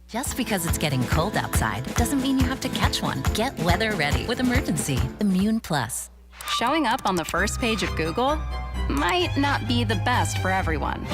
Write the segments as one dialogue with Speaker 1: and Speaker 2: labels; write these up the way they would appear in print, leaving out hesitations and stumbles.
Speaker 1: Just because it's getting cold outside doesn't mean you have to catch one. Get weather ready with Emergency Immune Plus.
Speaker 2: Showing up on the first page of Google might not be the best for everyone.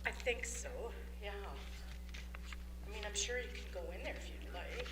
Speaker 3: I think so, yeah. I mean, I'm sure you can go in there if you'd like.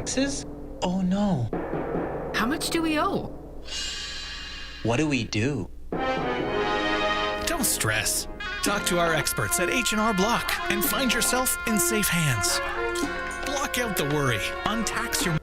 Speaker 4: taxes? Oh no.
Speaker 5: How much do we owe?
Speaker 4: What do we do?
Speaker 6: Don't stress. Talk to our experts at H&R Block and find yourself in safe hands. Block out the worry. Untax your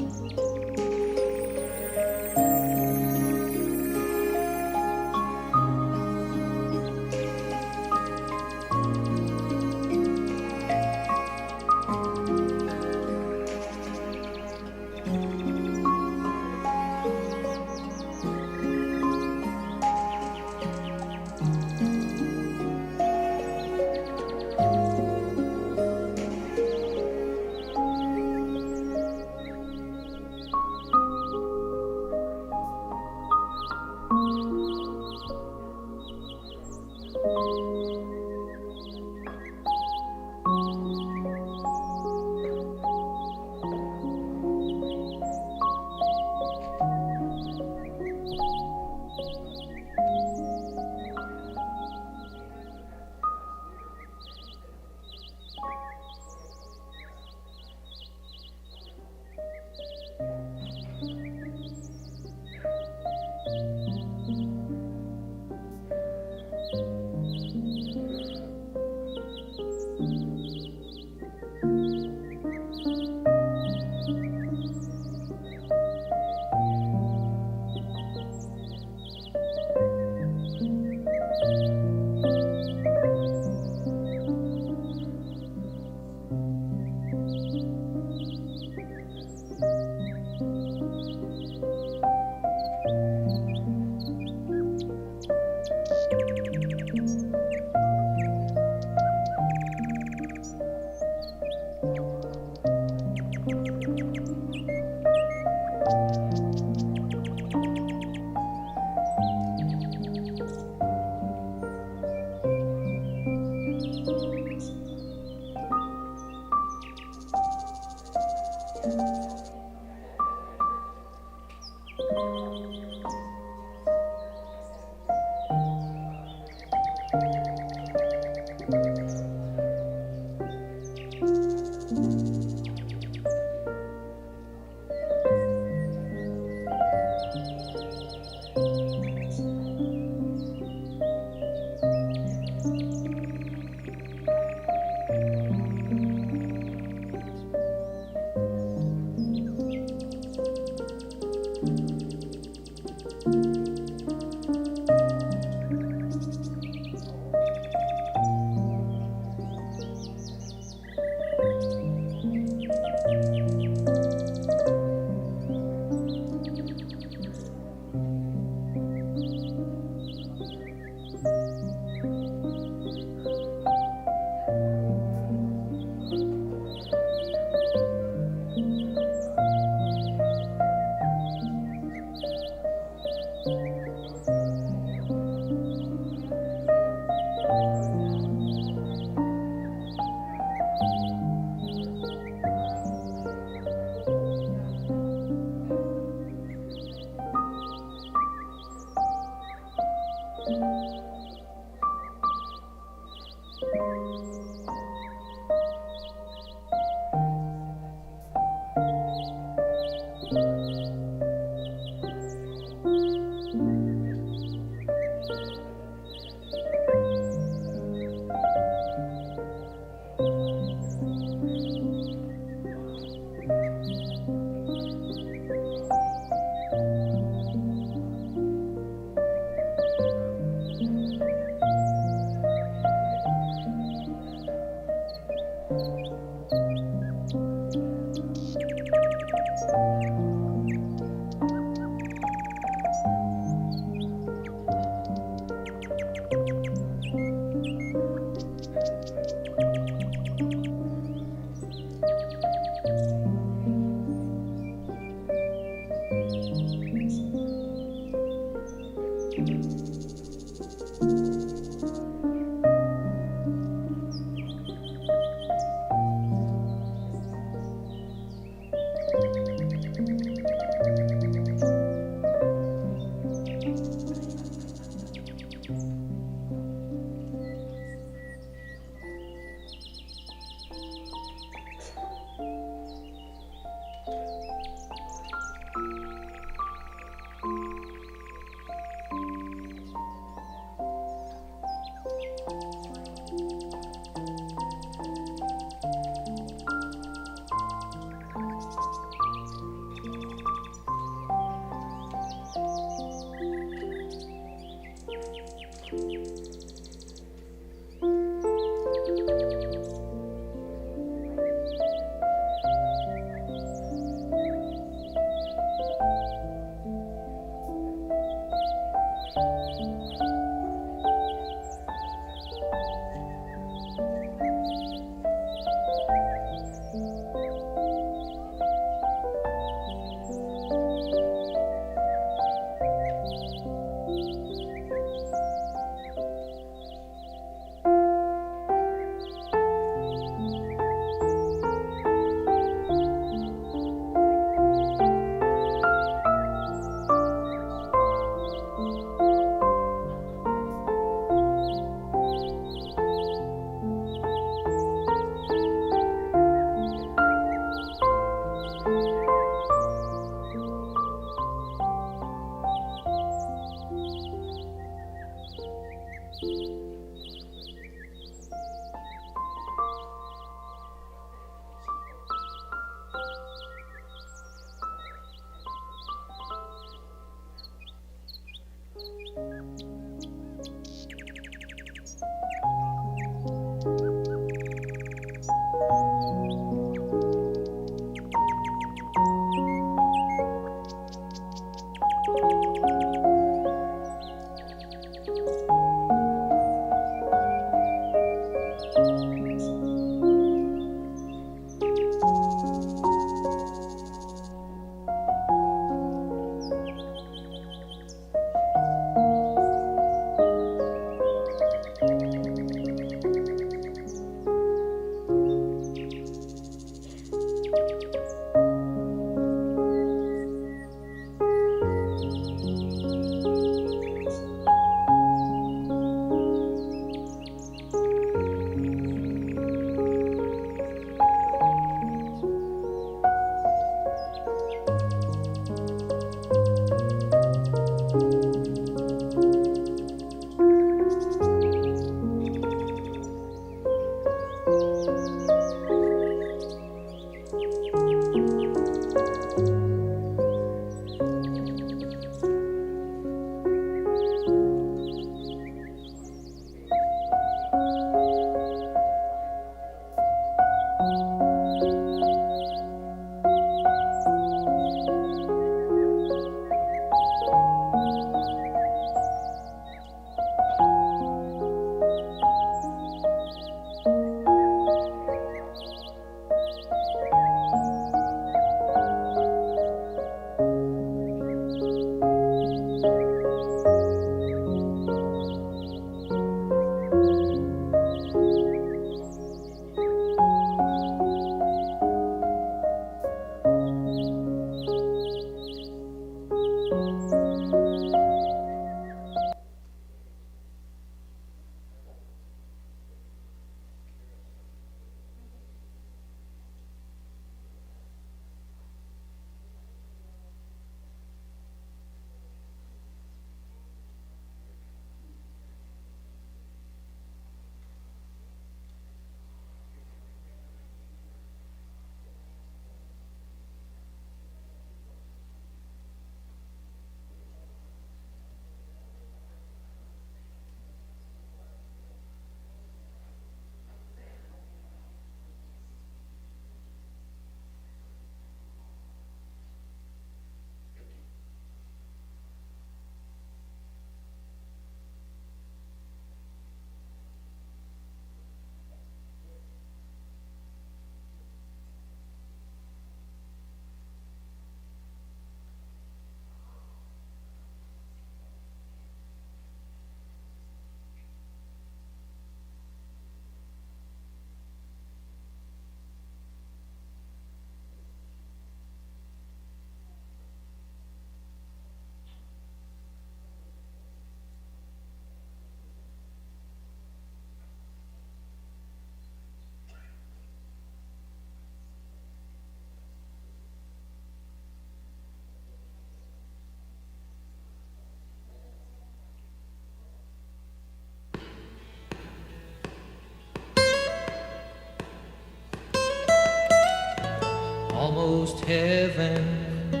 Speaker 7: Almost heaven,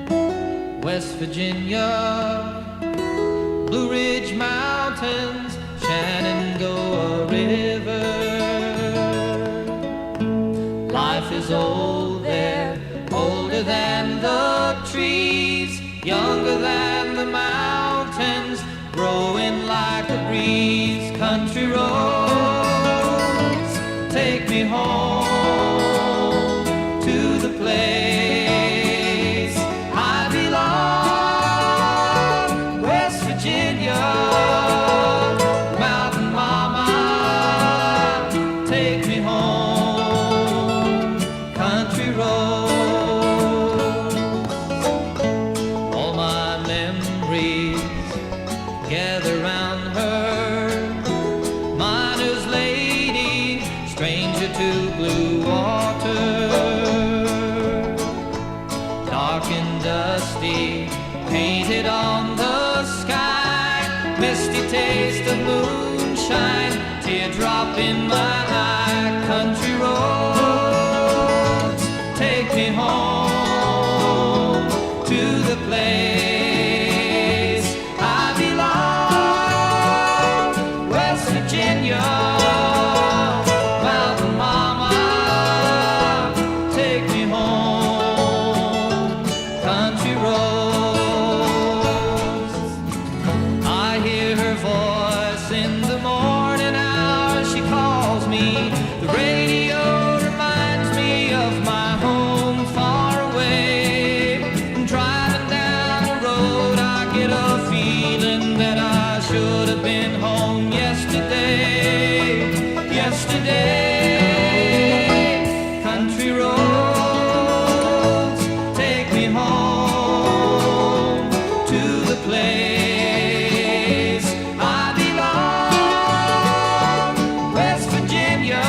Speaker 7: West Virginia, Blue Ridge Mountains, Shenandoah River. Life is old there, older than the trees, younger than the mountains, growing like a breeze. Country roads, take me home to the place I belong, West Virginia, Mountain Mama, take me home, country roads. All my memories gather round her, miner's lady, stranger to blue water. Dusty, painted on the sky, misty taste of moonshine, teardrop in my eye. Country roads, take me home to the place I belong, West Virginia, Mountain Mama, take me home, country roads. I hear her voice in the morning hour, she calls me. The radio reminds me of my home far away. Driving down the road, I get a feeling that I should have been home yesterday. Yesterday, country roads, take me home to the place I belong, West Virginia,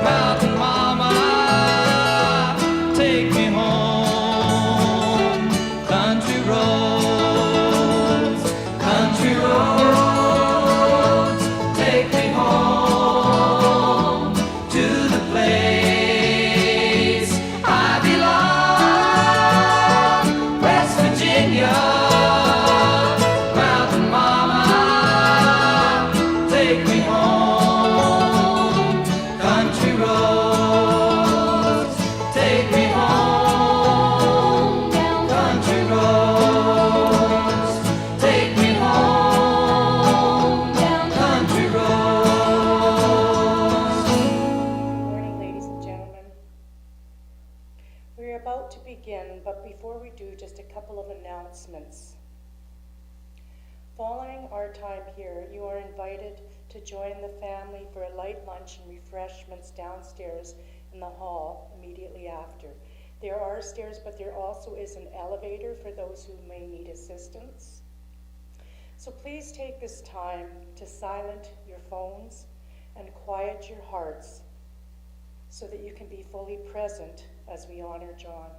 Speaker 7: Mountain Mama, take me home, country roads, country roads, take me home to the place I belong, West Virginia, Mountain Mama, take me home, country roads, take me home, country roads, take me home, country roads.
Speaker 3: Good morning, ladies and gentlemen. We're about to begin, but before we do, just a couple of announcements. Following our time here, you are invited to join the family for a light lunch and refreshments downstairs in the hall immediately after. There are stairs, but there also is an elevator for those who may need assistance. So please take this time to silence your phones and quiet your hearts so that you can be fully present as we honor John.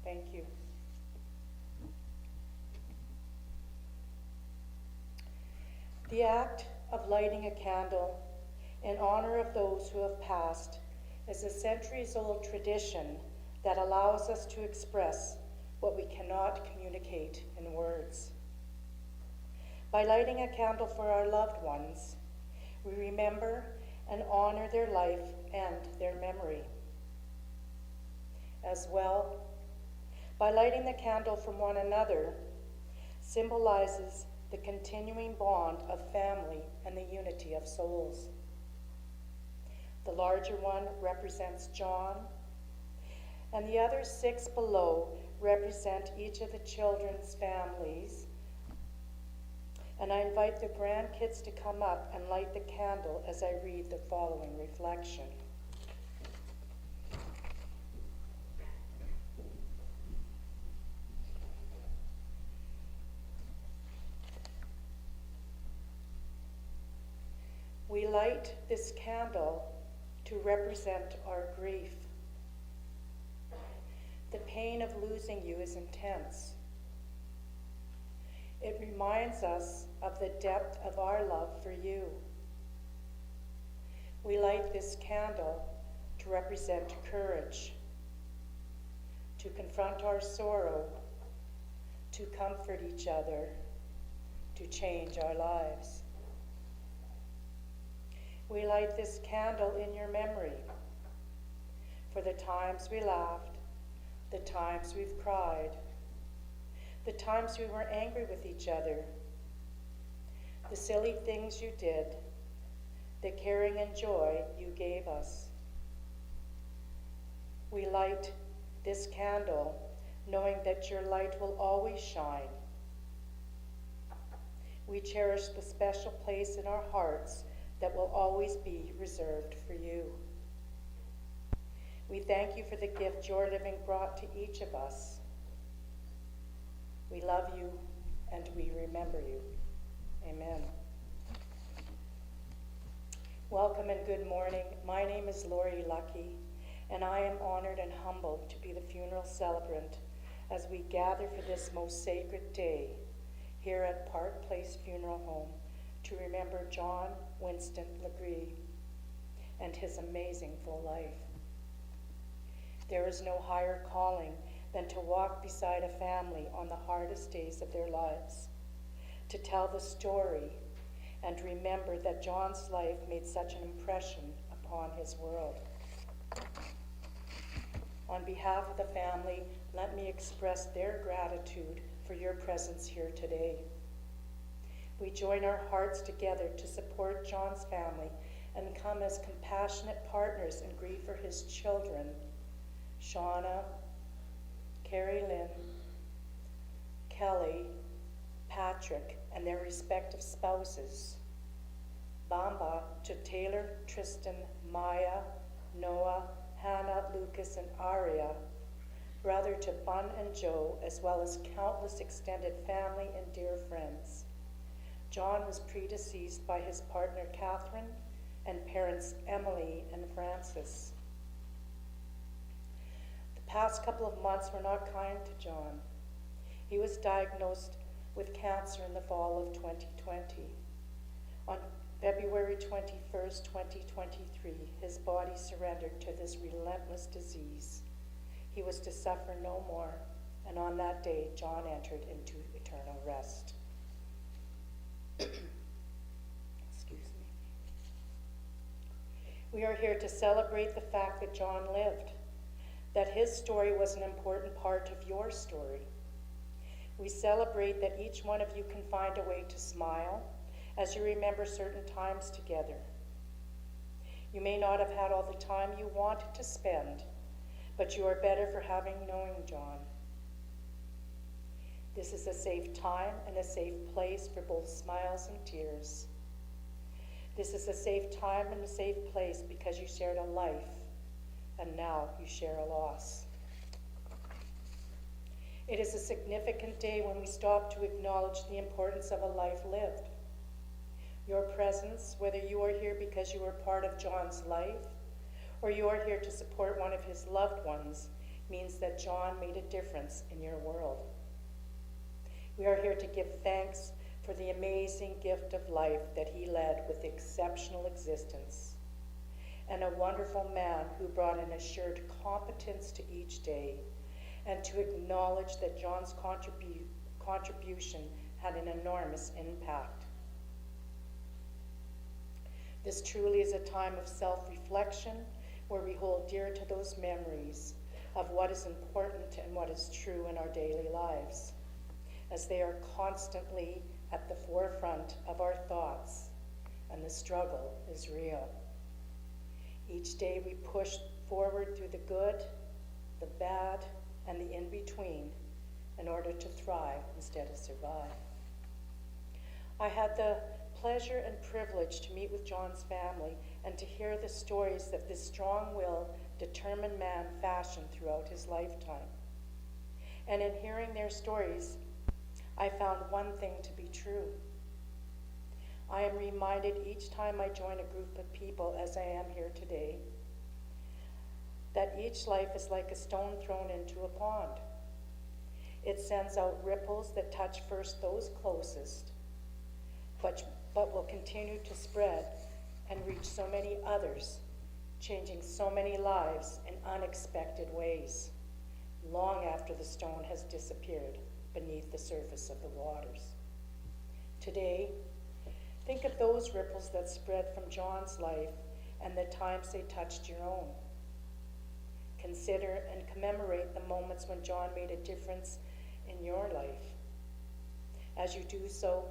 Speaker 3: Thank you. The act of lighting a candle in honor of those who have passed is a centuries-old tradition that allows us to express what we cannot communicate in words. By lighting a candle for our loved ones, we remember and honor their life and their memory. As well, by lighting the candle from one another symbolizes the continuing bond of family and the unity of souls. The larger one represents John, and the other 6 below represent each of the children's families. And I invite the grandkids to come up and light the candle as I read the following reflection. We light this candle to represent our grief. The pain of losing you is intense. It reminds us of the depth of our love for you. We light this candle to represent courage, to confront our sorrow, to comfort each other, to change our lives. We light this candle in your memory for the times we laughed, the times we've cried, the times we were angry with each other, the silly things you did, the caring and joy you gave us. We light this candle knowing that your light will always shine. We cherish the special place in our hearts that will always be reserved for you. We thank you for the gift your living brought to each of us. We love you and we remember you. Amen. Welcome and good morning. My name is Lori Lucky, and I am honored and humbled to be the funeral celebrant as we gather for this most sacred day here at Park Place Funeral Home to remember John Winston Legris and his amazing full life. There is no higher calling than to walk beside a family on the hardest days of their lives, to tell the story and remember that John's life made such an impression upon his world. On behalf of the family, let me express their gratitude for your presence here today. We join our hearts together to support John's family and come as compassionate partners in grief for his children, Shauna, Carrie Lynn, Kelly, Patrick, and their respective spouses, Bamba to Taylor, Tristan, Maya, Noah, Hannah, Lucas, and Aria, brother to Bun and Joe, as well as countless extended family and dear friends. John was predeceased by his partner Catherine and parents Emily and Francis. The past couple of months were not kind to John. He was diagnosed with cancer in the fall of 2020. On February 21st, 2023, his body surrendered to this relentless disease. He was to suffer no more, and on that day, John entered into eternal rest. Excuse me. We are here to celebrate the fact that John lived, that his story was an important part of your story. We celebrate that each one of you can find a way to smile as you remember certain times together. You may not have had all the time you wanted to spend, but you are better for having known John. This is a safe time and a safe place for both smiles and tears. This is a safe time and a safe place because you shared a life, and now you share a loss. It is a significant day when we stop to acknowledge the importance of a life lived. Your presence, whether you are here because you are part of John's life or you are here to support one of his loved ones, means that John made a difference in your world. We are here to give thanks for the amazing gift of life that he led with exceptional existence, and a wonderful man who brought an assured competence to each day, and to acknowledge that John's contribution had an enormous impact. This truly is a time of self-reflection where we hold dear to those memories of what is important and what is true in our daily lives, as they are constantly at the forefront of our thoughts, and the struggle is real. Each day we push forward through the good, the bad, and the in-between in order to thrive instead of survive. I had the pleasure and privilege to meet with John's family and to hear the stories that this strong-willed, determined man fashioned throughout his lifetime. And in hearing their stories, I found one thing to be true. I am reminded each time I join a group of people, as I am here today, that each life is like a stone thrown into a pond. It sends out ripples that touch first those closest, but will continue to spread and reach so many others, changing so many lives in unexpected ways, long after the stone has disappeared beneath the surface of the waters. Today, think of those ripples that spread from John's life and the times they touched your own. Consider and commemorate the moments when John made a difference in your life. As you do so,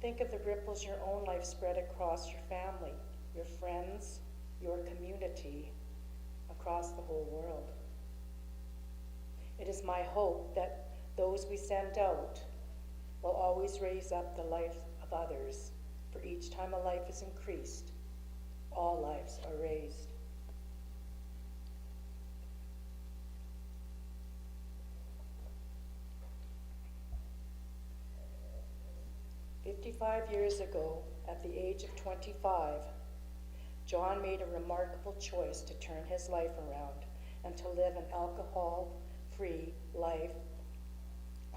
Speaker 3: think of the ripples your own life spread across your family, your friends, your community, across the whole world. It is my hope that those we send out will always raise up the life of others, for each time a life is increased, all lives are raised. "55 years ago, at the age of 25, John made a remarkable choice to turn his life around and to live an alcohol-free life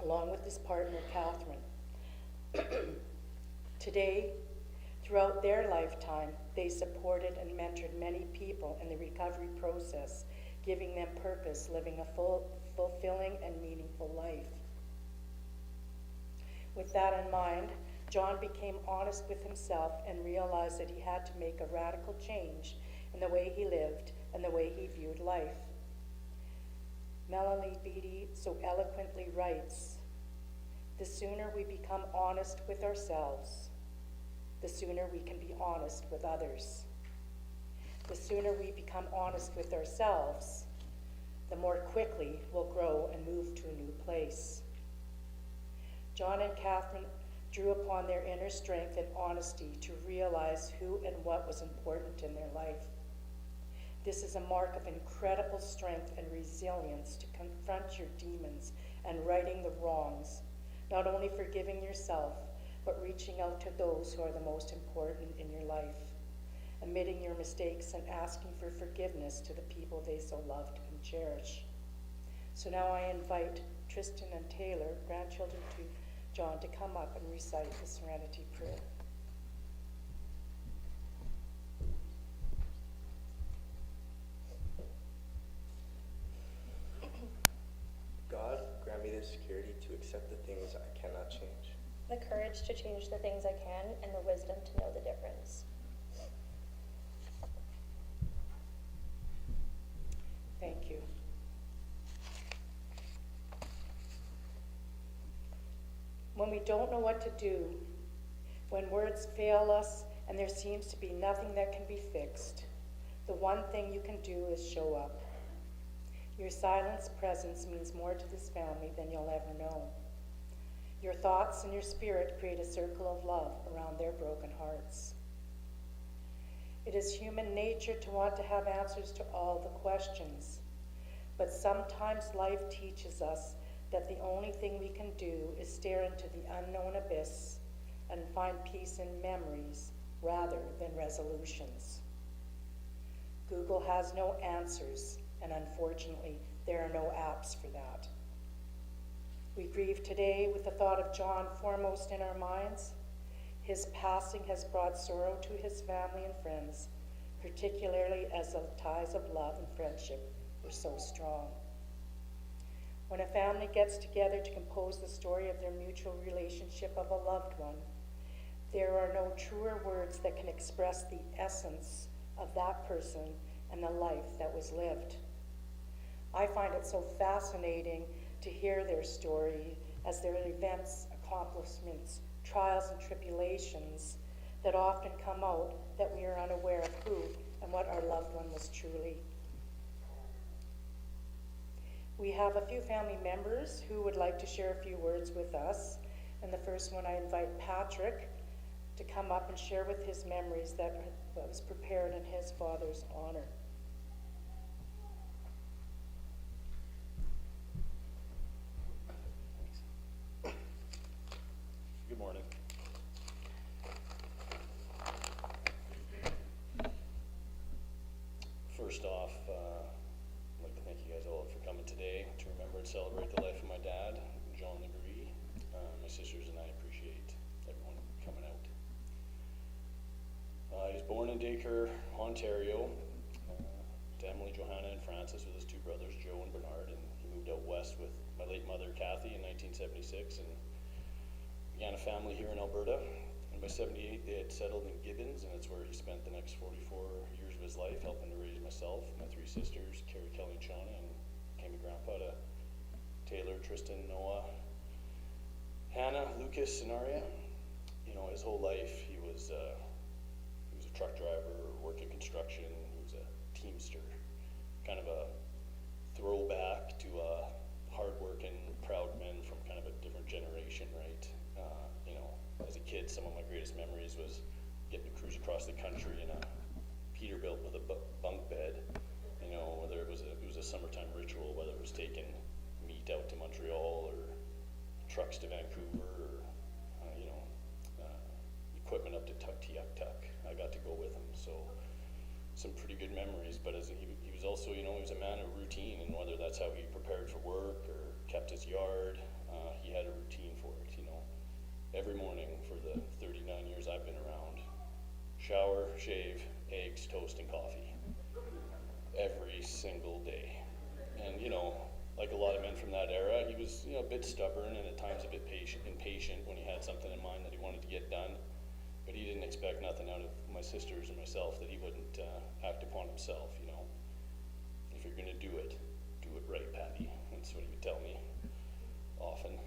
Speaker 3: along with his partner, Catherine. Today, throughout their lifetime, they supported and mentored many people in the recovery process, giving them purpose, living a fulfilling and meaningful life. With that in mind, John became honest with himself and realized that he had to make a radical change in the way he lived and the way he viewed life. Melanie Beattie so eloquently writes, "The sooner we become honest with ourselves, the sooner we can be honest with others. The sooner we become honest with ourselves, the more quickly we'll grow and move to a new place." John and Catherine drew upon their inner strength and honesty to realize who and what was important in their life. This is a mark of incredible strength and resilience to confront your demons and righting the wrongs, not only forgiving yourself, but reaching out to those who are the most important in your life, admitting your mistakes and asking for forgiveness to the people they so loved and cherish. So now I invite Tristan and Taylor, grandchildren to John, to come up and recite the Serenity Prayer.
Speaker 8: God, grant me the security to accept the things I cannot change,
Speaker 9: the courage to change the things I can, and the wisdom to know the difference.
Speaker 3: Thank you. When we don't know what to do, when words fail us and there seems to be nothing that can be fixed, the one thing you can do is show up. Your silent presence means more to this family than you'll ever know. Your thoughts and your spirit create a circle of love around their broken hearts. It is human nature to want to have answers to all the questions, but sometimes life teaches us that the only thing we can do is stare into the unknown abyss and find peace in memories rather than resolutions. Google has no answers, and unfortunately, there are no apps for that. We grieve today with the thought of John foremost in our minds. His passing has brought sorrow to his family and friends, particularly as the ties of love and friendship were so strong. When a family gets together to compose the story of their mutual relationship of a loved one, there are no truer words that can express the essence of that person and the life that was lived. I find it so fascinating to hear their story as their events, accomplishments, trials and tribulations that often come out that we are unaware of who and what our loved one was truly. We have a few family members who would like to share a few words with us. And the first one, I invite Patrick to come up and share with his memories that was prepared in his father's honor.
Speaker 10: Good morning. First off, I'd like to thank you guys all for coming today to remember and celebrate the life of my dad, John Legris. My sisters and I appreciate everyone coming out. He was born in Dacre, Ontario, to Emily, Johanna, and Francis with his two brothers, Joe and Bernard, and he moved out west with my late mother, Kathy, in 1976, and began a family here in Alberta. And by 78, they had settled in Gibbons, and it's where he spent the next 44 years of his life, helping to raise myself, my three sisters, Carrie, Kelly, and Shauna, and became a grandpa to Taylor, Tristan, Noah, Hannah, Lucas, and Aria. You know, his whole life, he was a truck driver, working construction. He was a teamster, kind of a throwback to a hardworking, proud men from kind of a different generation, right? You know, as a kid, some of my greatest memories was getting to cruise across the country in a Peterbilt with a bunk bed. You know, whether it was a summertime ritual, whether it was taking meat out to Montreal or trucks to Vancouver, or equipment up to Tuktoyaktuk. I got to go with him, so some pretty good memories. But as he was also, he was a man of routine, and whether that's how he prepared for work or kept his yard, he had a routine for it. Every morning for the 39 years I've been around, shower, shave, eggs, toast, and coffee. Every single day. And like a lot of men from that era, he was a bit stubborn and at times a bit impatient when he had something in mind that he wanted to get done. But he didn't expect nothing out of my sisters and myself that he wouldn't act upon himself. If you're gonna do it right, Patty. That's what he would tell me often.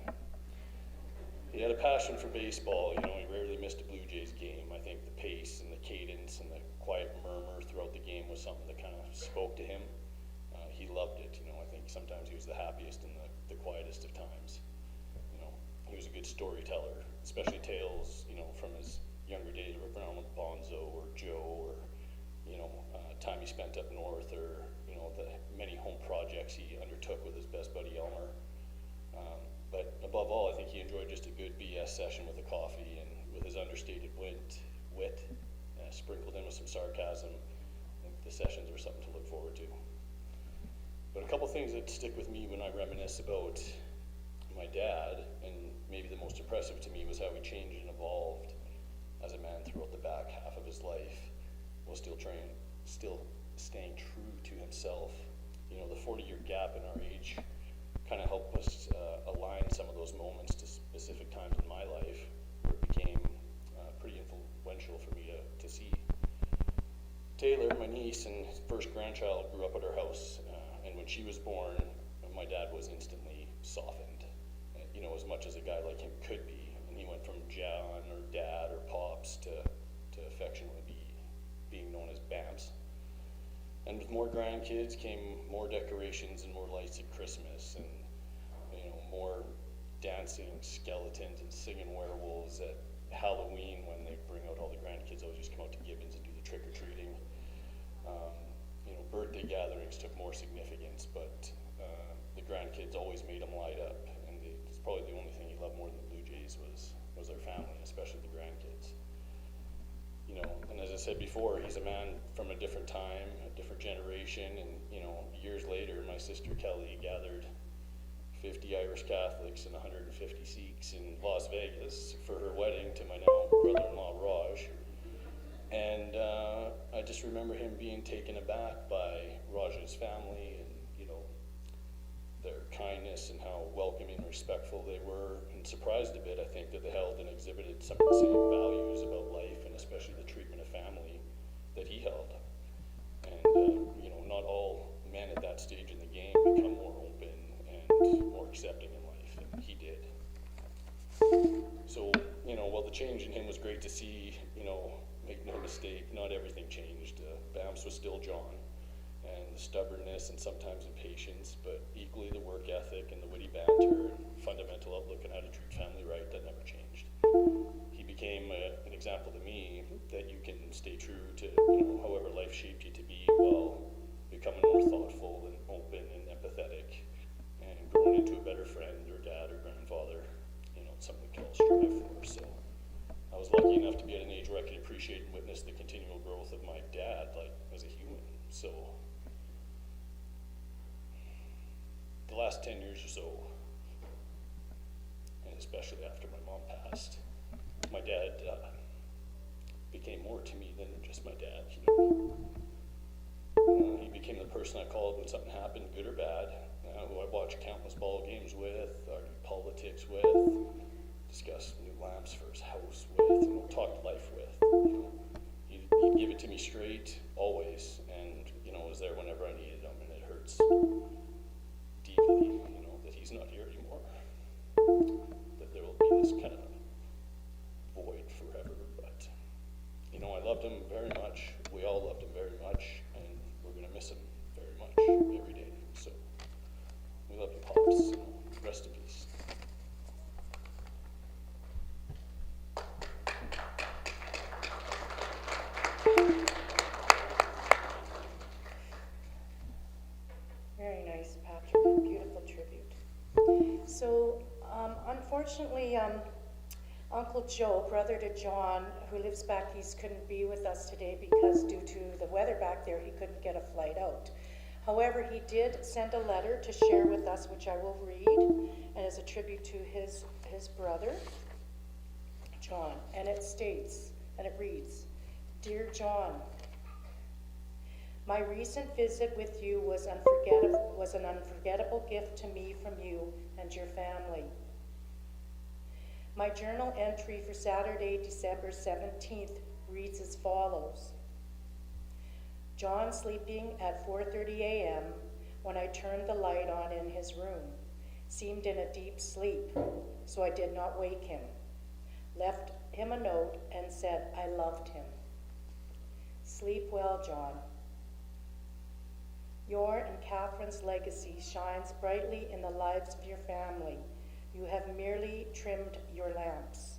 Speaker 10: He had a passion for baseball. He rarely missed a Blue Jays game. I think the pace and the cadence and the quiet murmur throughout the game was something that kind of spoke to him. He loved it. I think sometimes he was the happiest in the quietest of times. He was a good storyteller, especially tales, from his younger days around with Bonzo or Joe, or time he spent up north, or the many home projects he undertook with his best buddy Elmer. But above all, I think he enjoyed just a good BS session with a coffee, and with his understated wit, sprinkled in with some sarcasm. I think the sessions were something to look forward to. But a couple things that stick with me when I reminisce about my dad, and maybe the most impressive to me was how he changed and evolved as a man throughout the back half of his life, while still staying true to himself. The 40-year gap in our age kind of helped us align some of those moments to specific times in my life where it became pretty influential for me to see. Taylor, my niece and first grandchild, grew up at our house, and when she was born, my dad was instantly softened, as much as a guy like him could be. And he went from John or Dad or Pops to affectionately being known as Bamps. And with more grandkids came more decorations and more lights at Christmas, and more dancing skeletons and singing werewolves at Halloween when they bring out all the grandkids. Always just come out to Gibbons and do the trick-or-treating. Birthday gatherings took more significance, but the grandkids always made them light up. probably the only thing he loved more than the Blue Jays was their family, especially the grandkids. You know, and as I said before, he's a man from a different time, a different generation, and, you know, years later, my sister Kelly gathered 50 Irish Catholics and 150 Sikhs in Las Vegas for her wedding to my now brother-in-law Raj. And I just remember him being taken aback by Raj's family and, you know, their kindness and how welcoming and respectful they were, and surprised a bit, I think, that they held and exhibited some of the same values about life and especially the treatment of family that he held. And, you know, not all men at that stage in the game become more open and more accepting in life, and he did. So, you know, while the change in him was great to see, you know, make no mistake, not everything changed. Bams was still John, and the stubbornness and sometimes impatience, but equally the work ethic and the witty banter and fundamental outlook on how to treat family right, that never changed. He became an example to me that you can stay true to, you know, however life shaped you to be, while becoming more thoughtful and open and empathetic and growing into a better friend or dad or grandfather. You know, it's something we can all strive for. So I was lucky enough to be at an age where I could appreciate and witness the continual growth of my dad, like, as a human. So the last 10 years or so, and especially after my mom passed, my dad became more to me than just my dad, you know. He became the person I called when something happened, good or bad, who I watched countless ball games with, argued politics with, discussed new lamps for his house with, you know, talked life with. You know, he'd give it to me straight, always, and, you know, was there whenever I needed him, and it hurts deeply, you know, that he's not here anymore. That there will be this kind of void forever, but, you know, I loved him very much. We all loved him very much, and we're gonna miss him very much every day. So, we love you, Pops. You know, rest in peace.
Speaker 3: Very nice, Patrick. Beautiful tribute. So, unfortunately, Uncle Joe, brother to John, who lives back east, couldn't be with us today because due to the weather back there, he couldn't get a flight out. However, he did send a letter to share with us, which I will read, and as a tribute to his brother, John. And it states, and it reads, "Dear John, my recent visit with you was an unforgettable gift to me from you and your family. My journal entry for Saturday, December 17th reads as follows. John sleeping at 4:30 a.m. when I turned the light on in his room, seemed in a deep sleep, so I did not wake him. Left him a note and said I loved him. Sleep well, John. Your and Catherine's legacy shines brightly in the lives of your family. You have merely trimmed your lamps.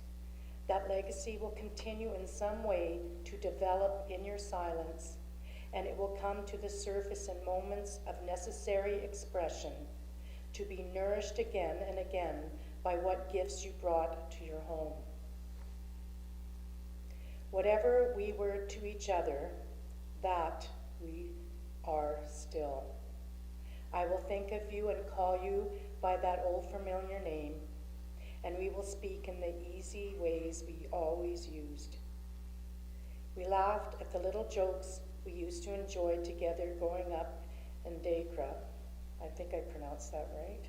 Speaker 3: That legacy will continue in some way to develop in your silence, and it will come to the surface in moments of necessary expression, to be nourished again and again by what gifts you brought to your home. Whatever we were to each other, that we are still. I will think of you and call you by that old familiar name, and we will speak in the easy ways we always used. We laughed at the little jokes we used to enjoy together growing up in Dacre. I think I pronounced that right.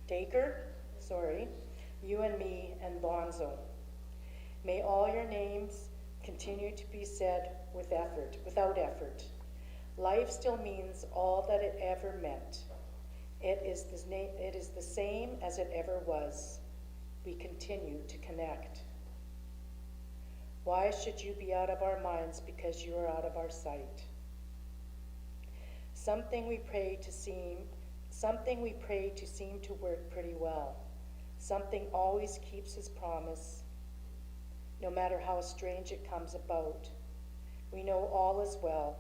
Speaker 3: Dacre? Sorry. You and me and Bonzo. May all your names continue to be said without effort. Life still means all that it ever meant. It is the same as it ever was. We continue to connect. Why should you be out of our minds because you are out of our sight? Something we pray to seem to work pretty well. Something always keeps his promise, no matter how strange it comes about. We know all is well,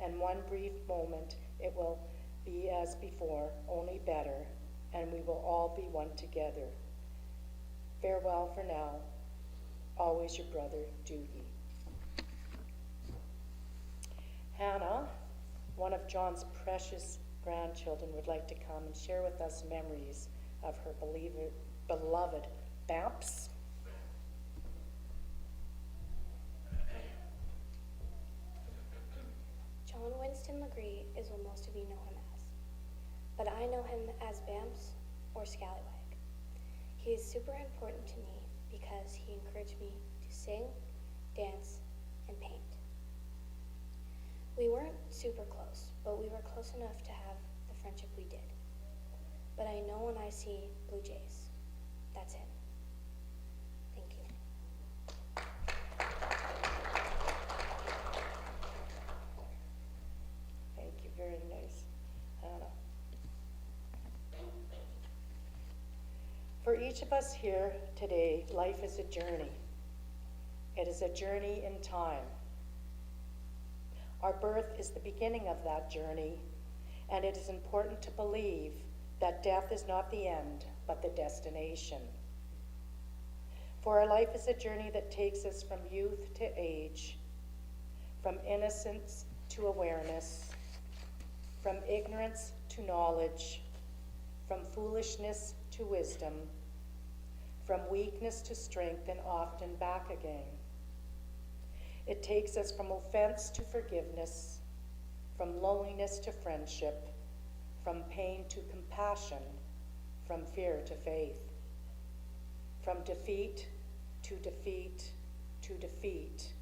Speaker 3: and one brief moment it will be as before, only better. and we will all be one together. Farewell for now. Always your brother, Doogie. Hannah, one of John's precious grandchildren, would like to come and share with us memories of her beloved Bamps.
Speaker 9: John Winston Legris is what most of you know him as, but I know him as Bamps or Scallywag. He is super important to me because he encouraged me to sing, dance, and paint. We weren't super close, but we were close enough to have the friendship we did. But I know when I see blue jays, that's him. Thank you.
Speaker 3: Thank you, very nice, Hannah. For each of us here today, life is a journey. It is a journey in time. Our birth is the beginning of that journey, and it is important to believe that death is not the end, but the destination. For our life is a journey that takes us from youth to age, from innocence to awareness, from ignorance to knowledge, from foolishness to wisdom, from weakness to strength, and often back again. It takes us from offense to forgiveness, from loneliness to friendship, from pain to compassion, from fear to faith, from defeat to defeat to defeat,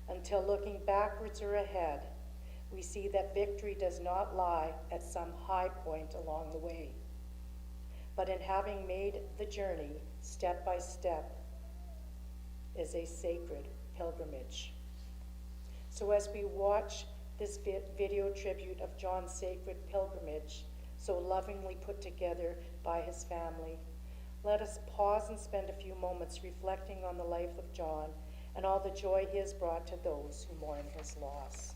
Speaker 3: until looking backwards or ahead, we see that victory does not lie at some high point along the way, but in having made the journey step by step is a sacred pilgrimage. So as we watch this video tribute of John's sacred pilgrimage, so lovingly put together by his family, let us pause and spend a few moments reflecting on the life of John and all the joy he has brought to those who mourn his loss.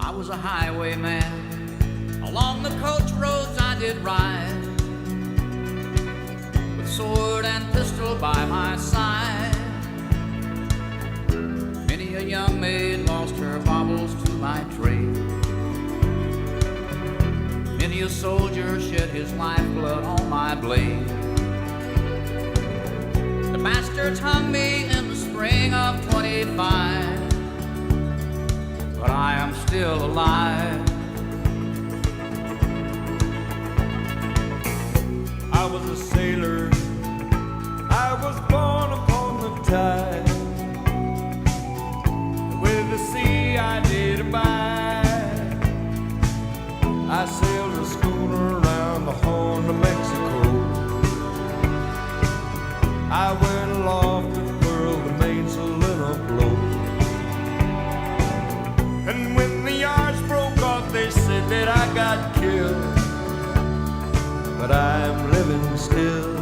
Speaker 7: I was a highwayman. Along the coach roads I did ride, with sword and pistol by my side. Many a young maid lost her baubles to my trade. Many a soldier shed his lifeblood on my blade. The bastards hung me in the spring of 25, but I am still alive.
Speaker 11: I was a sailor, I was born upon the tide. With the sea I did abide. I sailed a schooner around the Horn of Mexico. I went aloft to furl the mainsail in a blow. And when the yards broke off, they said that I got killed. But I'm living still.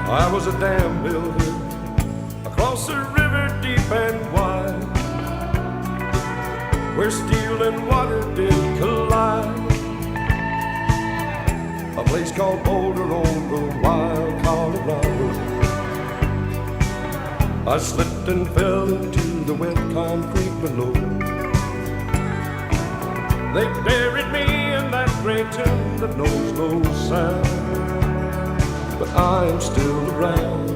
Speaker 11: I was a dam builder across a river deep and wide, where steel and water did collide. A place called Boulder on the wild Colorado. I slipped and fell into the wet concrete below. They buried me in that gray tomb that knows no sound. But I am still around.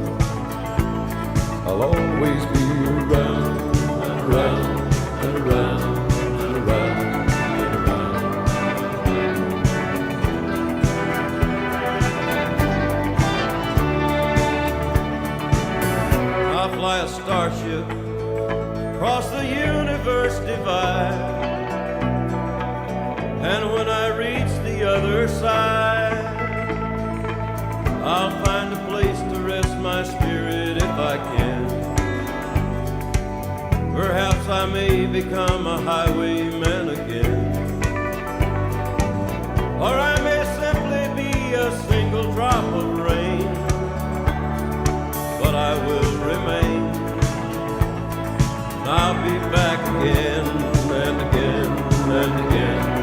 Speaker 11: I'll always be around and around and around and around and around. I'll fly a starship across the universe divide. And when I reach the other side, I'll find a place to rest my spirit if I can. Perhaps I may become a highwayman again. Or I may simply be a single drop of rain. But I will remain. I'll be back again and again and again.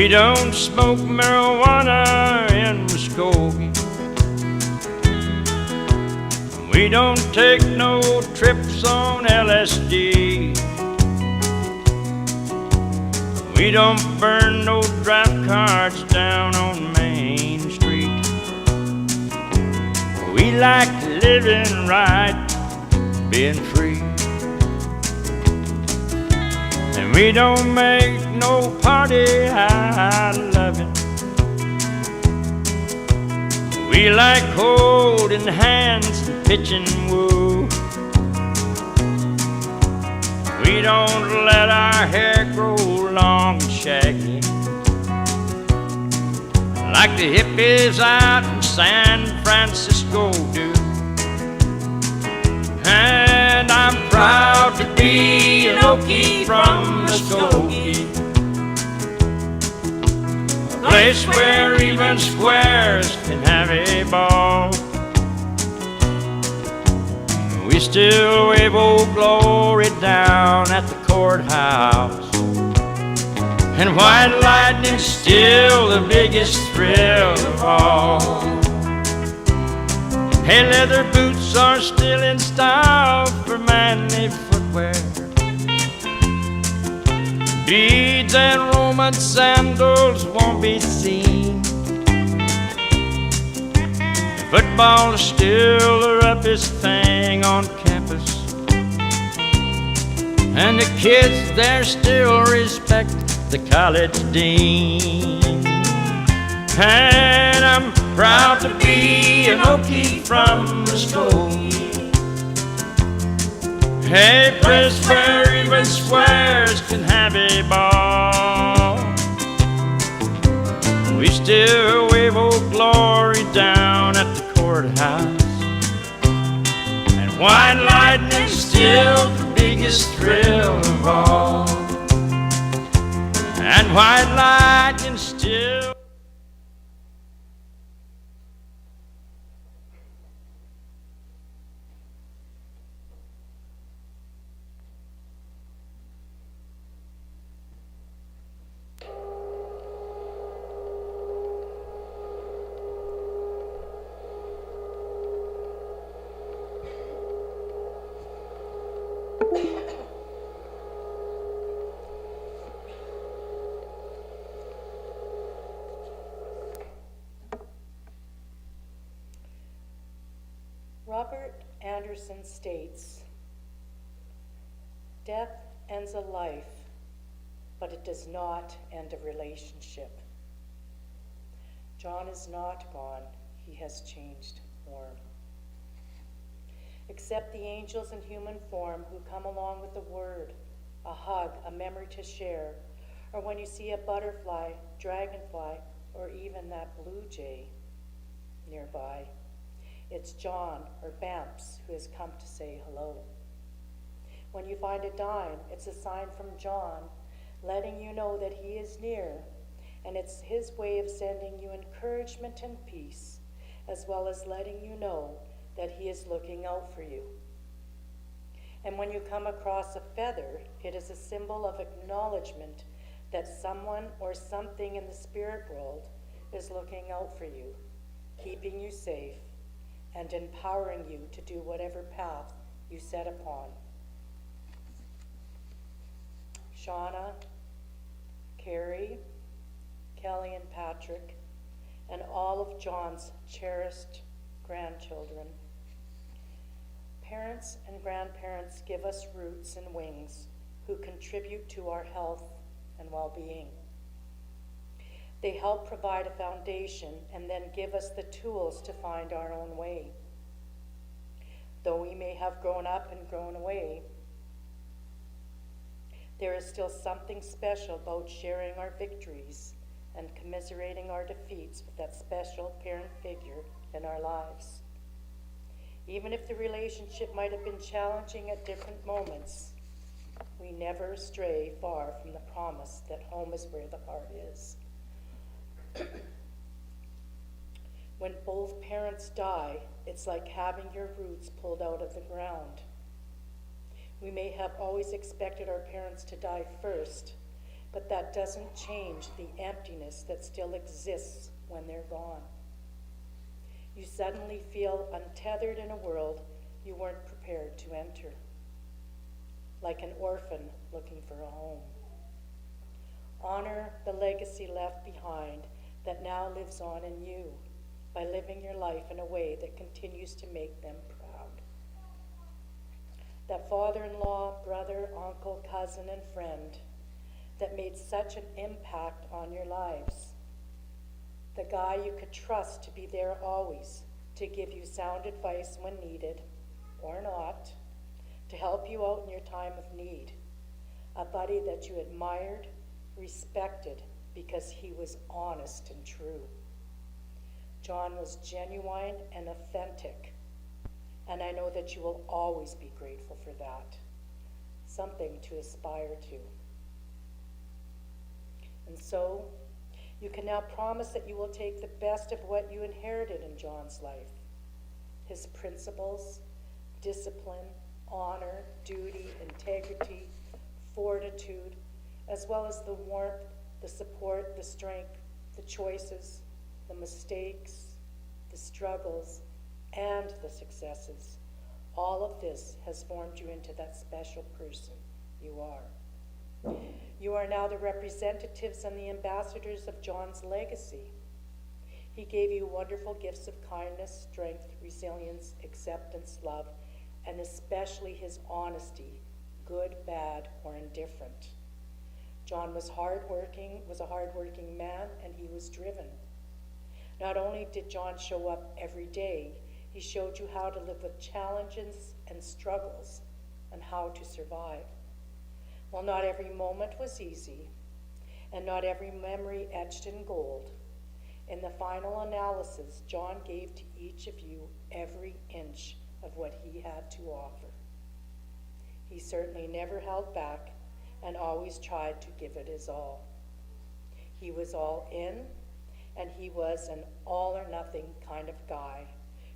Speaker 12: We don't smoke marijuana in Muskogee. We don't take no trips on LSD. We don't burn no draft cards down on Main Street. We like living right, being free. And we don't make no party out of it. We like holding hands and pitching woo. We don't let our hair grow long and shaggy like the hippies out in San Francisco do. And I'm proud to be an Okie from Muskogee, a place where even squares can have a ball. We still wave Old Glory down at the courthouse, and white lightning's still the biggest thrill of all. Hey, leather boots are still in style for manly footwear. Beads and Roman sandals won't be seen. Football is still the roughest thing on campus, and the kids there still respect the college dean. And I'm proud to be an Okie from Muskogee, a place where even squares can have a ball. We still wave Old Glory down at the courthouse, and white lightning's still the biggest thrill of all. And white lightning still.
Speaker 3: Robert Anderson states, "Death ends a life, but it does not end a relationship." John is not gone, he has changed form. Accept the angels in human form who come along with a word, a hug, a memory to share, or when you see a butterfly, dragonfly, or even that blue jay nearby. It's John or Bamps who has come to say hello. When you find a dime, it's a sign from John letting you know that he is near, and it's his way of sending you encouragement and peace, as well as letting you know that he is looking out for you. And when you come across a feather, it is a symbol of acknowledgement that someone or something in the spirit world is looking out for you, keeping you safe, and empowering you to do whatever path you set upon. Shauna, Carrie, Kelly and Patrick, and all of John's cherished grandchildren. Parents and grandparents give us roots and wings who contribute to our health and well-being. They help provide a foundation and then give us the tools to find our own way. Though we may have grown up and grown away, there is still something special about sharing our victories and commiserating our defeats with that special parent figure in our lives. Even if the relationship might have been challenging at different moments, we never stray far from the promise that home is where the heart is. When both parents die, it's like having your roots pulled out of the ground. We may have always expected our parents to die first, but that doesn't change the emptiness that still exists when they're gone. You suddenly feel untethered in a world you weren't prepared to enter, like an orphan looking for a home. Honor the legacy left behind that now lives on in you by living your life in a way that continues to make them proud. That father-in-law, brother, uncle, cousin, and friend that made such an impact on your lives. The guy you could trust to be there always, to give you sound advice when needed, or not, to help you out in your time of need. A buddy that you admired, respected, because he was honest and true. John was genuine and authentic, and I know that you will always be grateful for that. Something to aspire to. And so, you can now promise that you will take the best of what you inherited in John's life. His principles, discipline, honor, duty, integrity, fortitude, as well as the warmth, the support, the strength, the choices, the mistakes, the struggles, and the successes. All of this has formed you into that special person you are. You are now the representatives and the ambassadors of John's legacy. He gave you wonderful gifts of kindness, strength, resilience, acceptance, love, and especially his honesty, good, bad, or indifferent. John was a hardworking man, and he was driven. Not only did John show up every day, he showed you how to live with challenges and struggles and how to survive. While not every moment was easy, and not every memory etched in gold, in the final analysis, John gave to each of you every inch of what he had to offer. He certainly never held back and always tried to give it his all. He was all in, and he was an all or nothing kind of guy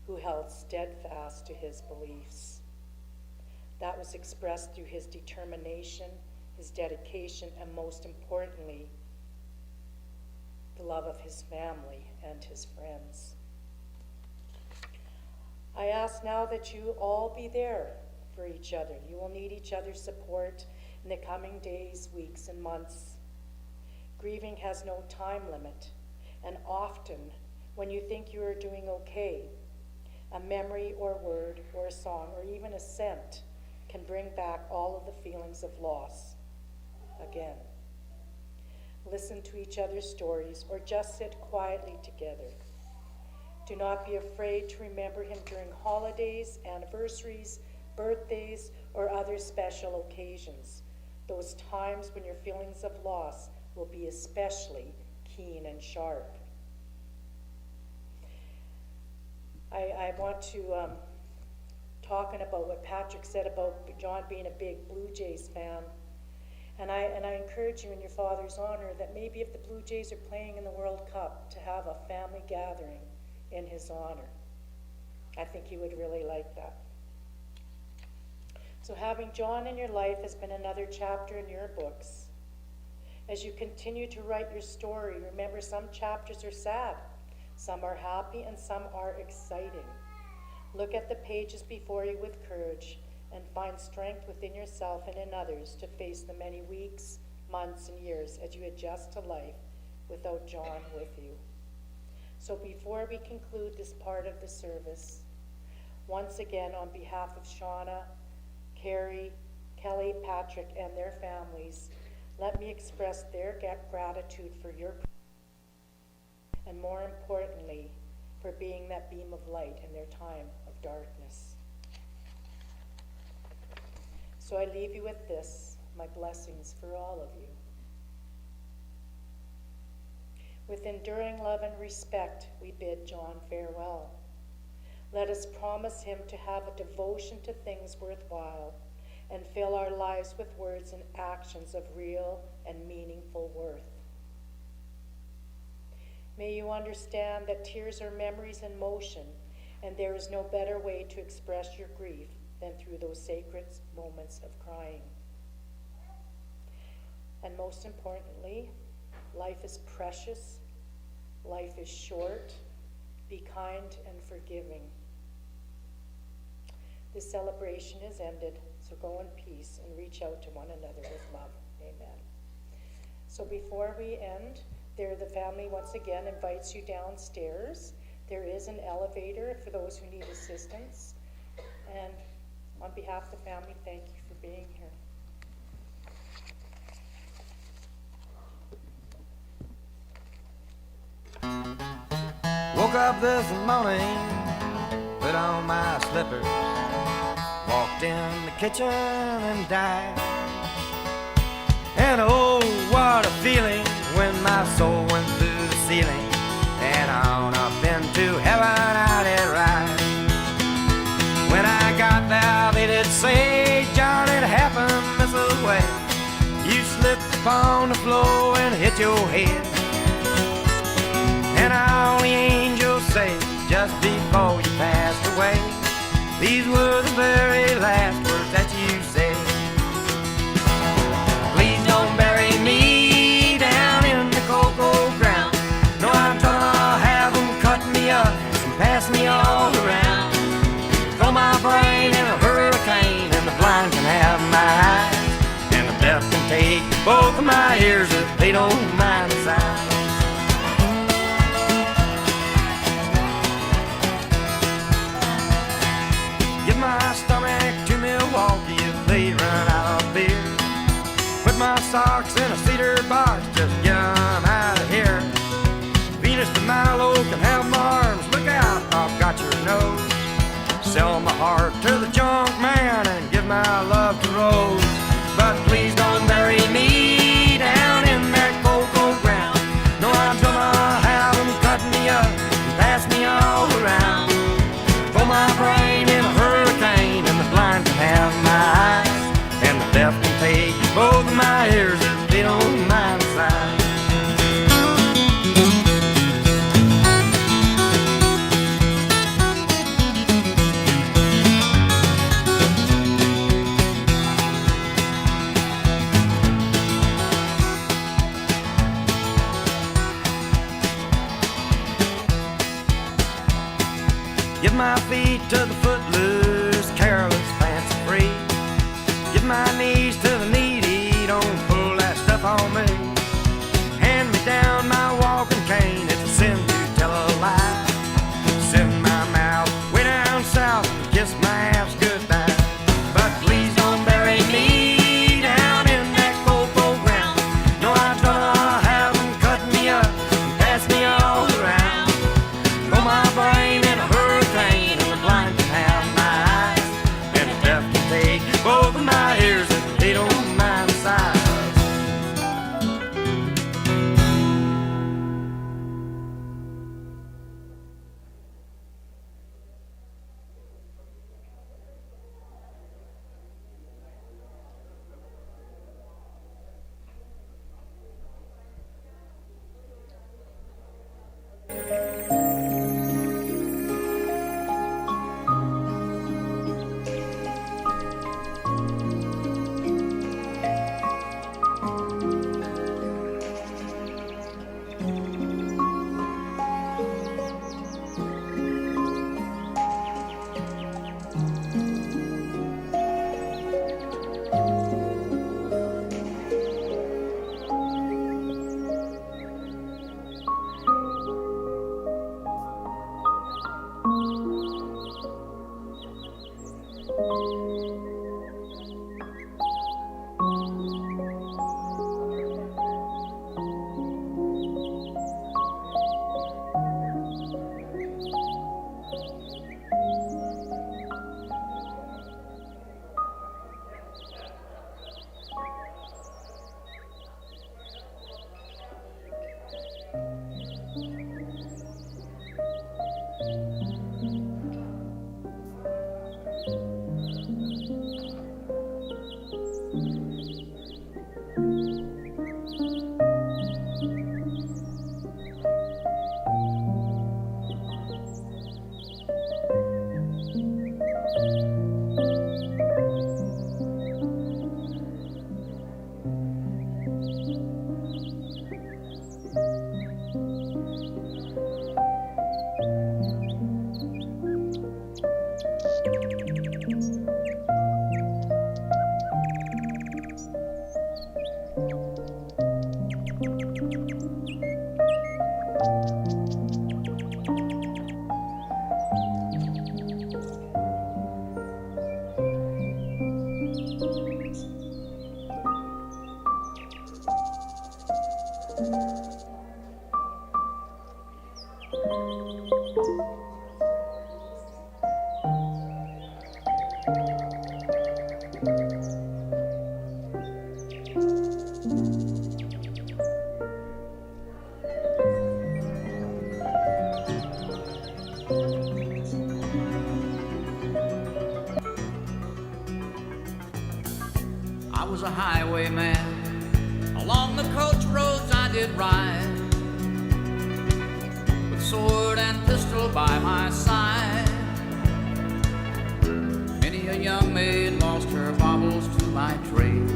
Speaker 3: who held steadfast to his beliefs. That was expressed through his determination, his dedication, and most importantly, the love of his family and his friends. I ask now that you all be there for each other. You will need each other's support in the coming days, weeks, and months. Grieving has no time limit, and often when you think you are doing okay, a memory or word or a song or even a scent can bring back all of the feelings of loss again. Listen to each other's stories or just sit quietly together. Do not be afraid to remember him during holidays, anniversaries, birthdays, or other special occasions. Those times when your feelings of loss will be especially keen and sharp. I want to talking about what Patrick said about John being a big Blue Jays fan. And I encourage you in your father's honor that maybe if the Blue Jays are playing in the World Cup, to have a family gathering in his honor. I think he would really like that. So having John in your life has been another chapter in your books. As you continue to write your story, remember some chapters are sad, some are happy, and some are exciting. Look at the pages before you with courage and find strength within yourself and in others to face the many weeks, months, and years as you adjust to life without John with you. So before we conclude this part of the service, once again on behalf of Shauna, Carrie, Kelly, Patrick, and their families, let me express their gratitude for your and more importantly, for being that beam of light in their time of darkness. So I leave you with this, my blessings for all of you. With enduring love and respect, we bid John farewell. Let us promise him to have a devotion to things worthwhile and fill our lives with words and actions of real and meaningful worth. May you understand that tears are memories in motion, and there is no better way to express your grief than through those sacred moments of crying. And most importantly, life is precious, life is short, be kind and forgiving. This celebration is ended, so go in peace and reach out to one another with love. Amen. So before we end, the family once again invites you downstairs. There is an elevator for those who need assistance. And on behalf of the family, thank you for being here.
Speaker 7: Woke up this morning, put on my slippers, walked in the kitchen and died. And oh, what a feeling when my soul went through the ceiling and on up into heaven I did ride. When I got there they did say, John, it happened this way. You slipped upon the floor and hit your head. And all the angels say just before you passed away, these were the very last words that you said. Please don't bury me down in the cocoa ground. No, I'm gonna have them cut me up and pass me all around. Throw my brain in a hurricane and the blind can have my eyes, and the deaf can take both of my ears if they don't mind the sound. My stomach to Milwaukee if they run out of beer. Put my socks in a cedar box, just get 'em out of here. Venus de Milo can have my arms, look out, I've got your nose. Sell my heart to the junk man and give my love to Rose. But please don't bury me down in that cocoa ground. No, I'm gonna have them cut me up and pass me all around. Throw my brain in a hurricane and the blind can have my eyes, and the deaf can take both of my ears if they don't mind the size. Give my feet to the footloose, careless, fancy free. Give my knees to the needy, don't pull that stuff on me. Hand me down my walking cane, it's a sin to tell a lie. Send my mouth way down south and kiss my ass goodbye. But please don't bury me down in that cocoa ground. No, I'm gonna have them cut me up and pass me all around. Throw my brain in a hurricane and the blind can have my eyes, and the deaf can take both of my ears if they don't mind the size.
Speaker 13: was a highwayman. Along the coach roads I did ride, with sword and pistol by my side. Many a young maid lost her baubles to my trade.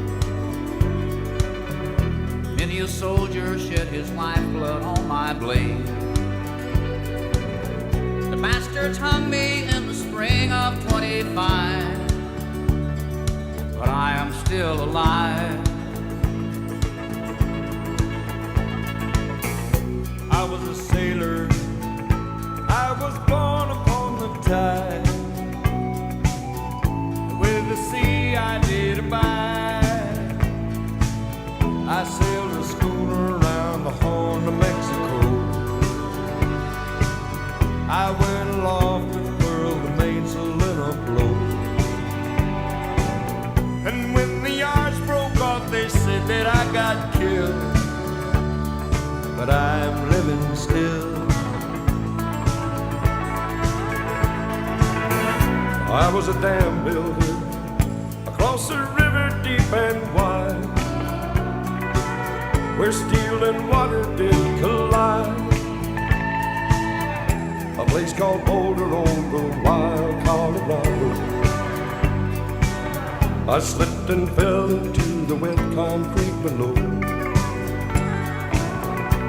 Speaker 13: Many a soldier shed his lifeblood on my blade. The bastards hung me in the spring of 25, but I am still alive.
Speaker 11: I was a sailor, I was born upon the tide. With the sea I did abide. I sailed a schooner around the Horn of Mexico. I went aloft to furl the mainsail in a blow. And when the yards broke off, they said that I got killed. But I'm living still. I was a dam builder across a river deep and wide, where steel and water did collide. A place called Boulder on the wild Colorado. I slipped and fell into the wet concrete below.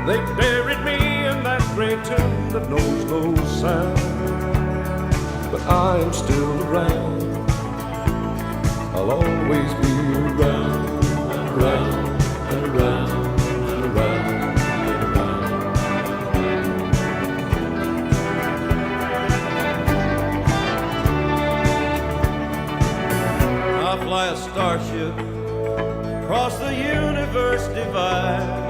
Speaker 11: They buried me in that great tomb that knows no sound. But I am still around. I'll always be around and around and around and around and around.
Speaker 14: I'll fly a starship across the universe divide.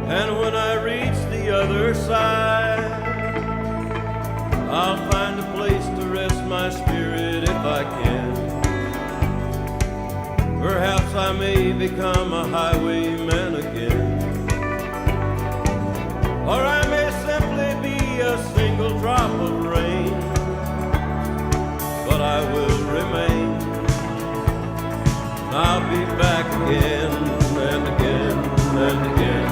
Speaker 14: And when I reach the other side, I'll find a place to rest my spirit if I can. Perhaps I may become a highwayman again. Or I may simply be a single drop of rain. But I will remain. I'll be back again and again and again.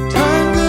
Speaker 15: Tango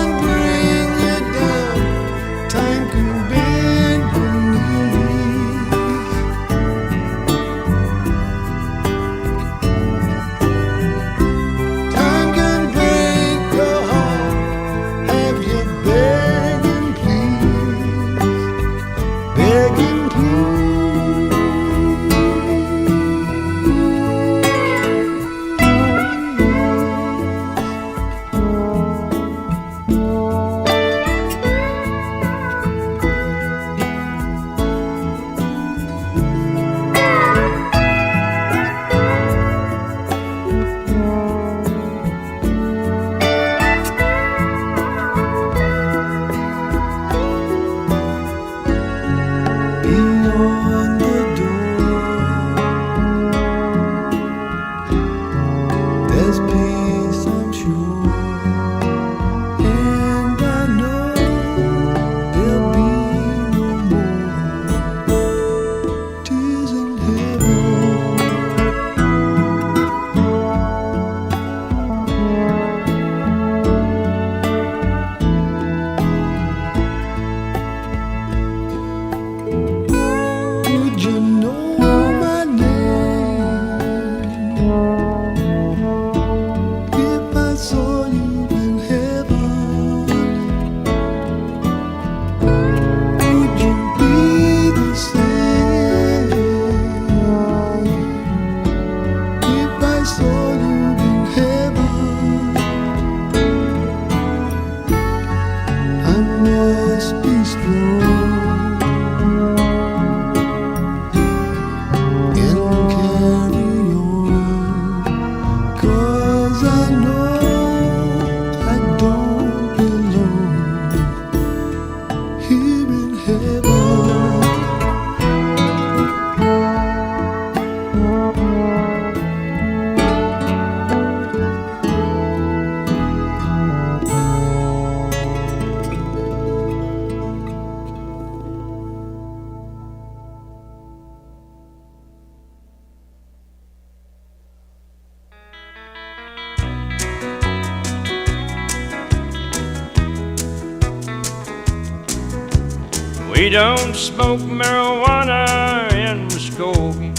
Speaker 12: We don't smoke marijuana in Muskogee.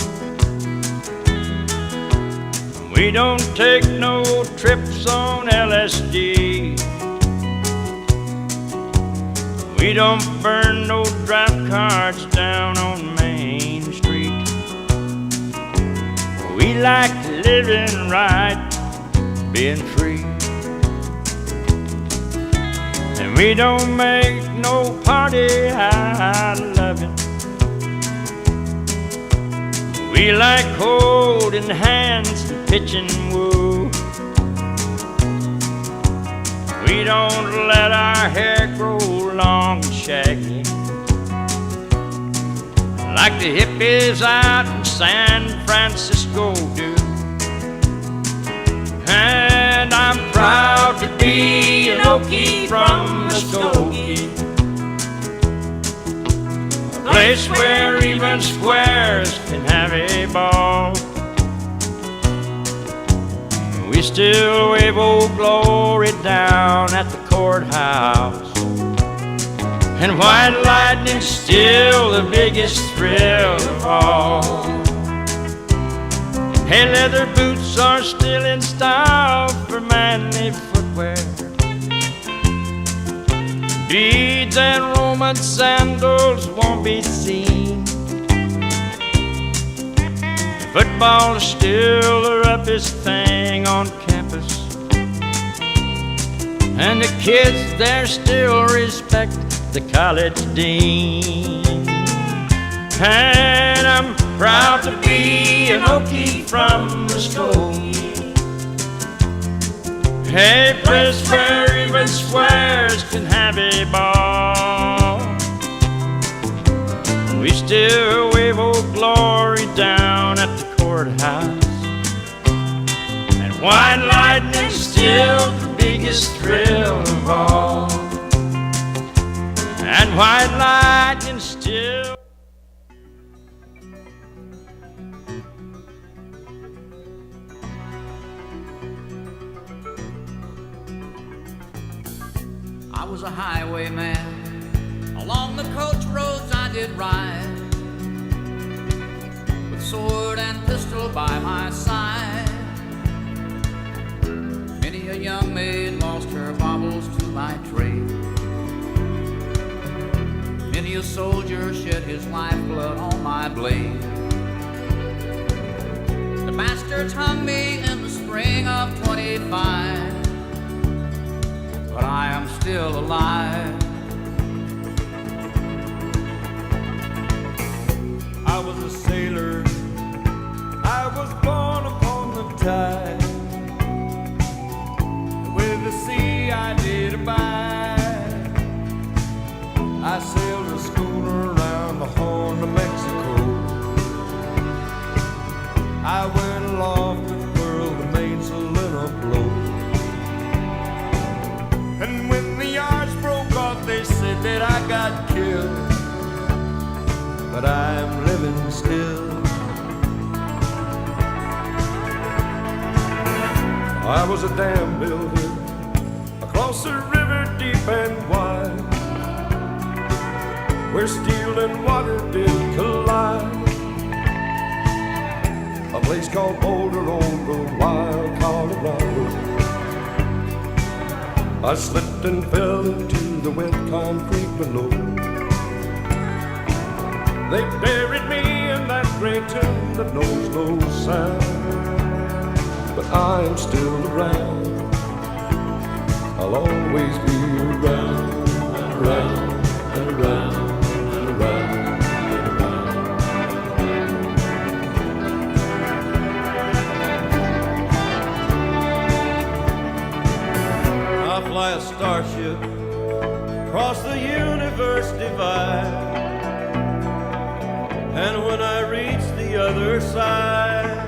Speaker 12: We don't take no trips on LSD. We don't burn no draft cards down on Main Street. We like living right, being free. And we don't make no party out of it. We like holding hands and pitching woo. We don't let our hair grow long and shaggy like the hippies out in San Francisco do. And I'm proud to be an Okie from Muskogee, a place where even squares can have a ball. We still wave Old Glory down at the courthouse, and white lightning's still the biggest thrill of all. Hey, leather boots are still in style for manly footwear. Beads and Roman sandals won't be seen. Football is still the roughest thing on campus, and the kids there still respect the college dean. And I'm proud to be an Okie from Muskogee, a place where even squares can have a ball. We still wave Old Glory down at the courthouse, and white lightning's still the biggest thrill of all. And white lightning still.
Speaker 13: I was a highwayman. Along the coach roads I did ride, with sword and pistol by my side. Many a young maid lost her baubles to my trade. Many a soldier shed his lifeblood on my blade. The bastards hung me in the spring of '25, but I am still alive.
Speaker 14: I was a sailor, I was born upon the tide. With the sea I did abide. I sailed a schooner around the Horn of Mexico. I went aloft to furl the mainsail in a blow. And when the yards broke off, they said that I got killed, but I'm living still. I was a dam builder across a river deep and wide, where steel and water did collide. A place called Boulder on the wild Colorado. I slipped and fell into the wet concrete below. They buried me in that great tomb that knows no sound, but I am still around. I'll always be around and around and around and around and around. I fly a starship across the universe divide, and when I reach the other side,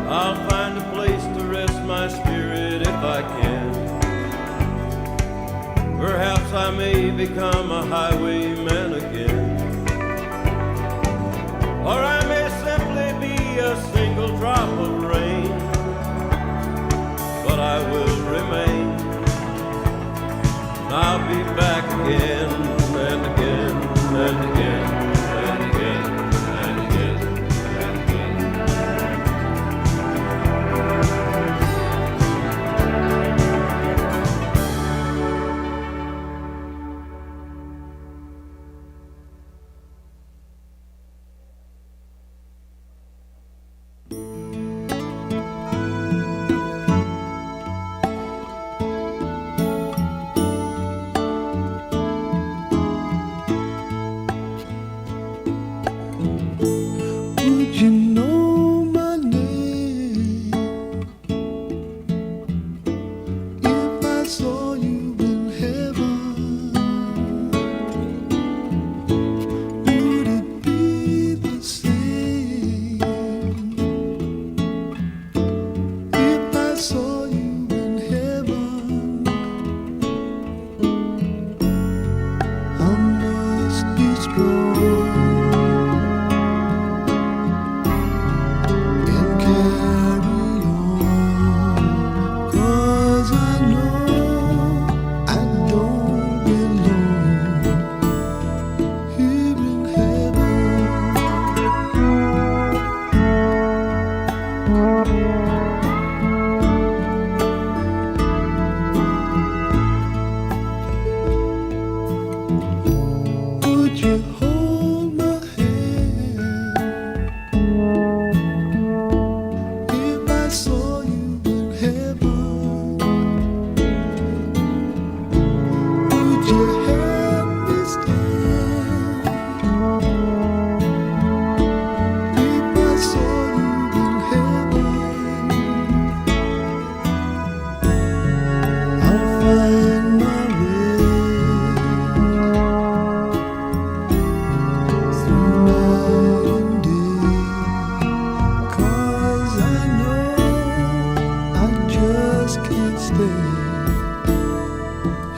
Speaker 14: I'll find a place to rest my spirit if I can. Perhaps I may become a highwayman again, or I may simply be a single drop of rain, but I will remain. I'll be back again and again.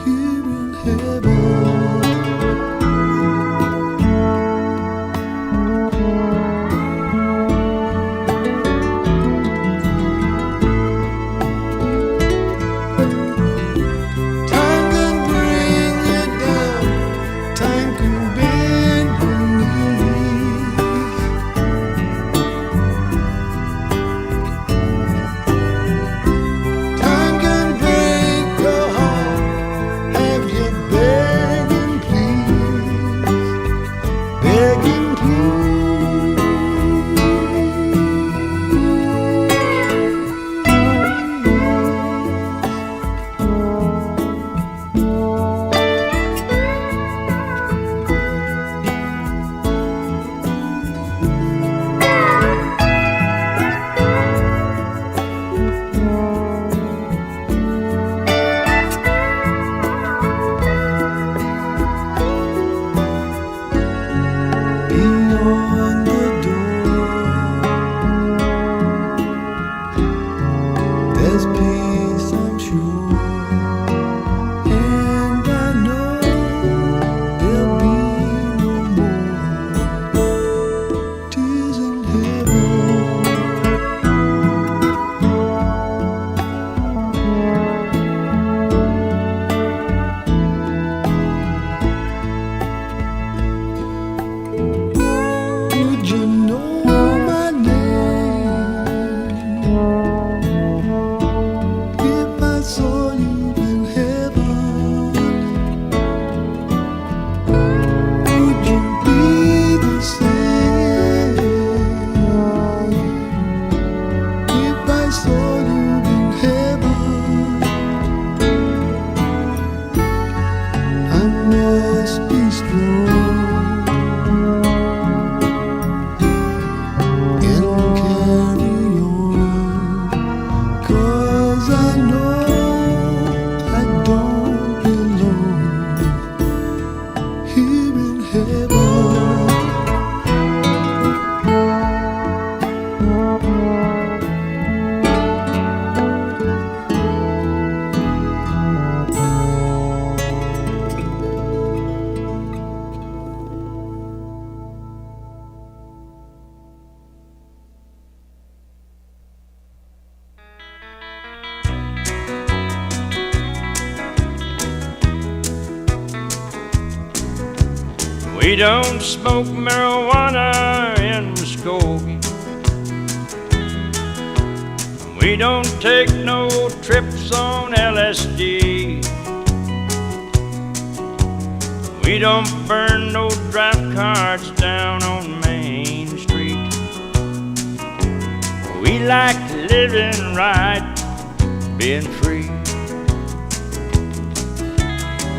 Speaker 14: here in heaven. Time can bring you down, time can bend your knees. Time can break your heart, have you begging please, begging beyond the door. There's peace, I'm sure, and I know there'll be no more tears in heaven. Would you know my name if I saw you in heaven? Would you be the same if I saw you in heaven? I must be strong and carry on, 'cause I know I don't belong here in heaven.
Speaker 12: We don't smoke marijuana in Muskogee. We don't take no trips on LSD. We don't burn no draft cards down on Main Street. We like living right, being free.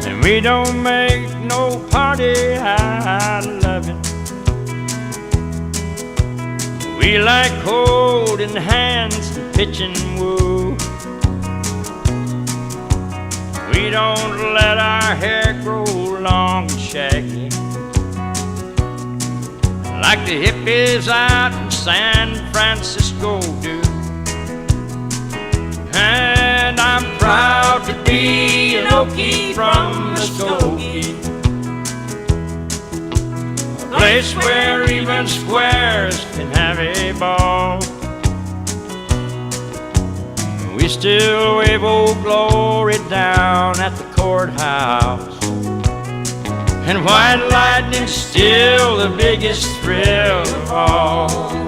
Speaker 12: And we don't make no party out of it. We like holding hands and pitching woo. We don't let our hair grow long and shaggy like the hippies out in San Francisco do. And I'm proud to be an Okie from Muskogee, a place where even squares can have a ball. We still wave Old Glory down at the courthouse, and white lightning's still the biggest thrill of all.